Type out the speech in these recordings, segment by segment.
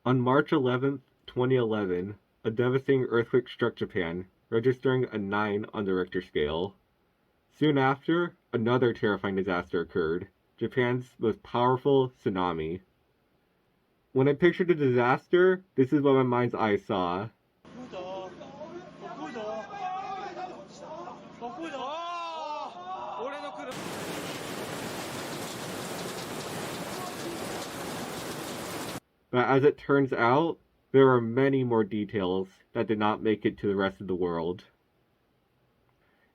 On March 11th, 2011, a devastating earthquake struck Japan, registering a 9 on the Richter scale. Soon after, another terrifying disaster occurred, Japan's most powerful tsunami. When I pictured the disaster, this is what my mind's eye saw. But as it turns out, there are many more details that did not make it to the rest of the world.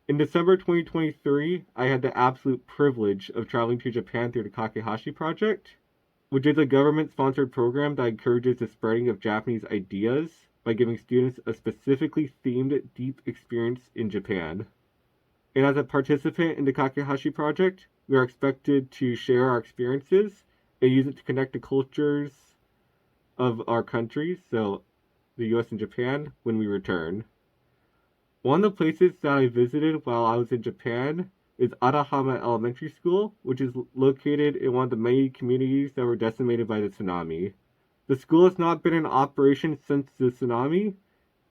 In December 2023, I had the absolute privilege of traveling to Japan through the Kakehashi Project, which is a government-sponsored program that encourages the spreading of Japanese ideas by giving students a specifically themed deep experience in Japan. And as a participant in the Kakehashi Project, we are expected to share our experiences and use it to connect the cultures of our countries, so the US and Japan, when we return. One of the places that I visited while I was in Japan is Arahama Elementary School, which is located in one of the many communities that were decimated by the tsunami. The school has not been in operation since the tsunami,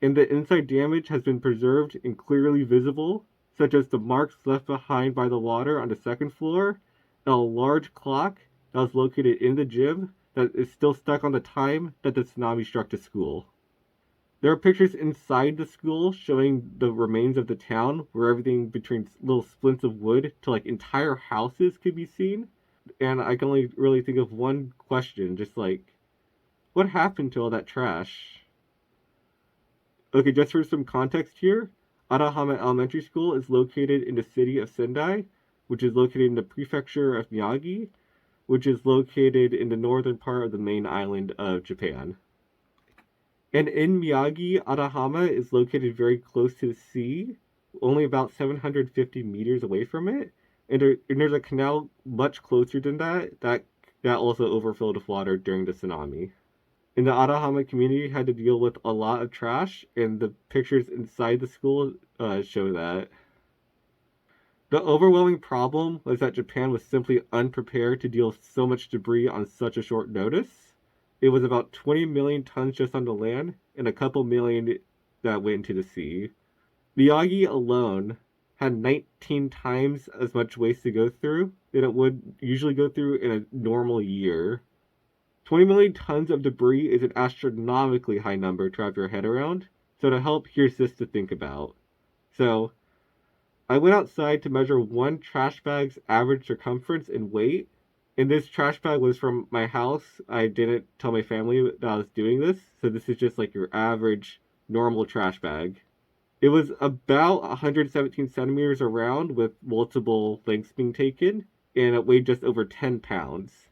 and the inside damage has been preserved and clearly visible, such as the marks left behind by the water on the second floor, and a large clock that was located in the gym that is still stuck on the time that the tsunami struck the school. There are pictures inside the school showing the remains of the town, where everything between little splints of wood to like entire houses could be seen. And I can only really think of one question, just like, what happened to all that trash? Okay, just for some context here, Arahama Elementary School is located in the city of Sendai, which is located in the prefecture of Miyagi, which is located in the northern part of the main island of Japan. And in Miyagi, Arahama is located very close to the sea, only about 750 meters away from it. And there's a canal much closer than that also overflowed with water during the tsunami. And the Arahama community had to deal with a lot of trash, and the pictures inside the school show that. The overwhelming problem was that Japan was simply unprepared to deal with so much debris on such a short notice. It was about 20 million tons just on the land, and a couple million that went into the sea. Miyagi alone had 19 times as much waste to go through than it would usually go through in a normal year. 20 million tons of debris is an astronomically high number to wrap your head around, so to help, here's this to think about. So, I went outside to measure one trash bag's average circumference and weight, and this trash bag was from my house. I didn't tell my family that I was doing this, so this is just like your average normal trash bag. It was about 117 centimeters around with multiple lengths being taken, and it weighed just over 10 pounds.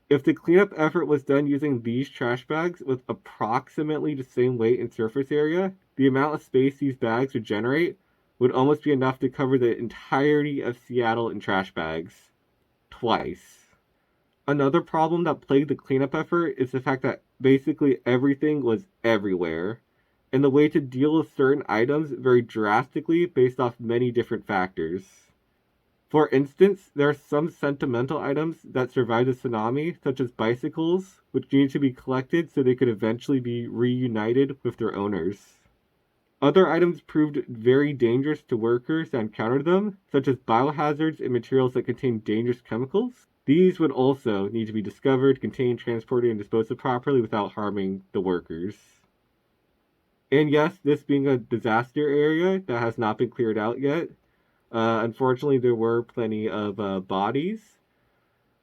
If the cleanup effort was done using these trash bags with approximately the same weight and surface area, the amount of space these bags would generate would almost be enough to cover the entirety of Seattle in trash bags. Twice. Another problem that plagued the cleanup effort is the fact that basically everything was everywhere, and the way to deal with certain items varied drastically based off many different factors. For instance, there are some sentimental items that survived the tsunami, such as bicycles, which needed to be collected so they could eventually be reunited with their owners. Other items proved very dangerous to workers that encountered them, such as biohazards and materials that contain dangerous chemicals. These would also need to be discovered, contained, transported, and disposed of properly without harming the workers. And yes, this being a disaster area that has not been cleared out yet, unfortunately there were plenty of bodies,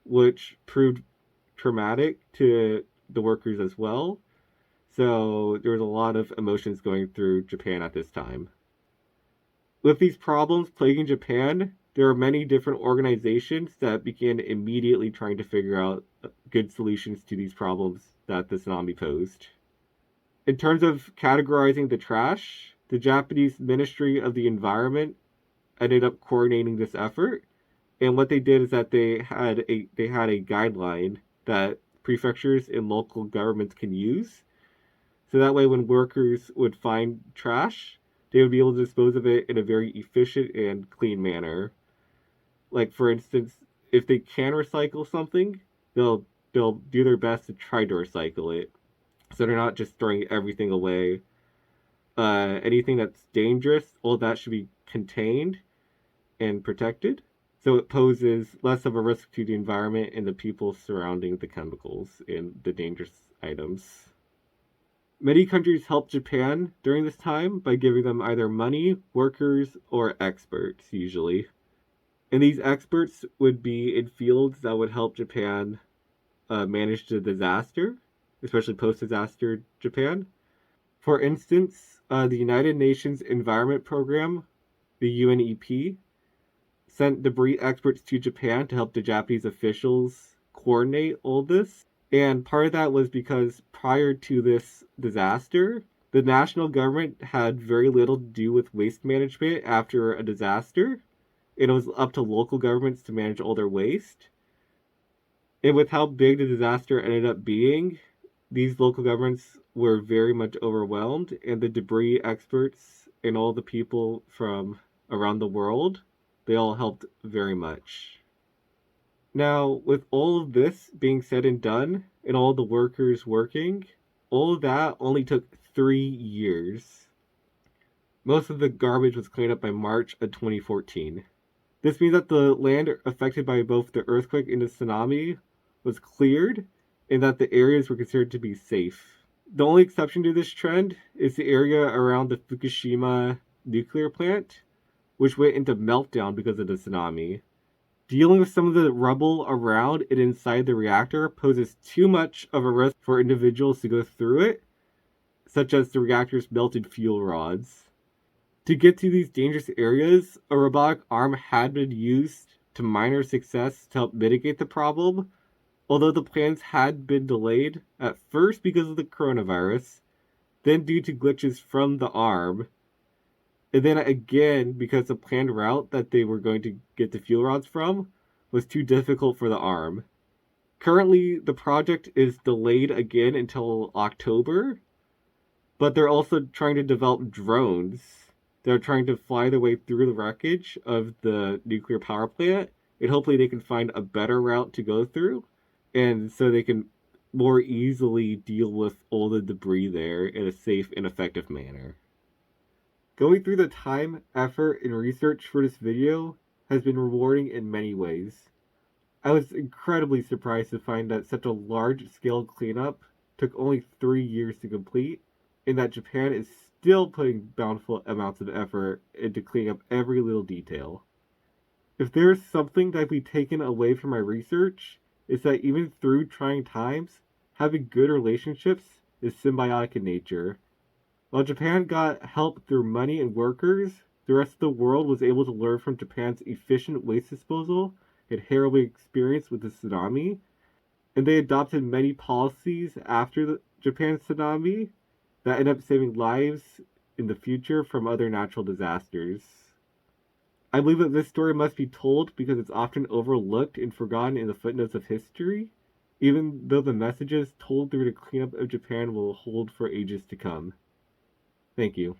which proved traumatic to the workers as well. So there was a lot of emotions going through Japan at this time. With these problems plaguing Japan, there are many different organizations that began immediately trying to figure out good solutions to these problems that the tsunami posed. In terms of categorizing the trash, the Japanese Ministry of the Environment ended up coordinating this effort, and what they did is that they had a guideline that prefectures and local governments can use. So that way, when workers would find trash, they would be able to dispose of it in a very efficient and clean manner. Like, for instance, if they can recycle something, they'll do their best to try to recycle it. So they're not just throwing everything away. Anything that's dangerous, all that should be contained and protected. So it poses less of a risk to the environment and the people surrounding the chemicals and the dangerous items. Many countries helped Japan during this time by giving them either money, workers, or experts, usually. And these experts would be in fields that would help Japan manage the disaster, especially post disaster Japan. For instance, the United Nations Environment Program, the UNEP, sent debris experts to Japan to help the Japanese officials coordinate all this. And part of that was because prior to this disaster, the national government had very little to do with waste management after a disaster. It was up to local governments to manage all their waste. And with how big the disaster ended up being, these local governments were very much overwhelmed, and the debris experts and all the people from around the world, they all helped very much. Now, with all of this being said and done, and all the workers working, all of that only took 3 years. Most of the garbage was cleaned up by March of 2014. This means that the land affected by both the earthquake and the tsunami was cleared, and that the areas were considered to be safe. The only exception to this trend is the area around the Fukushima nuclear plant, which went into meltdown because of the tsunami. Dealing with some of the rubble around and inside the reactor poses too much of a risk for individuals to go through it, such as the reactor's melted fuel rods. To get to these dangerous areas, a robotic arm had been used to minor success to help mitigate the problem, although the plans had been delayed, at first because of the coronavirus, then due to glitches from the arm, and then again because the planned route that they were going to get the fuel rods from was too difficult for the arm. Currently, the project is delayed again until October, but they're also trying to develop drones. They're trying to fly their way through the wreckage of the nuclear power plant, and hopefully they can find a better route to go through, and so they can more easily deal with all the debris there in a safe and effective manner. Going through the time, effort, and research for this video has been rewarding in many ways. I was incredibly surprised to find that such a large-scale cleanup took only 3 years to complete, and that Japan is still putting bountiful amounts of effort into cleaning up every little detail. If there's something that we taken away from my research, it's that even through trying times, having good relationships is symbiotic in nature. While Japan got help through money and workers, the rest of the world was able to learn from Japan's efficient waste disposal and harrowing experience with the tsunami, and they adopted many policies after the Japan's tsunami that end up saving lives in the future from other natural disasters. I believe that this story must be told because it's often overlooked and forgotten in the footnotes of history, even though the messages told through the cleanup of Japan will hold for ages to come. Thank you.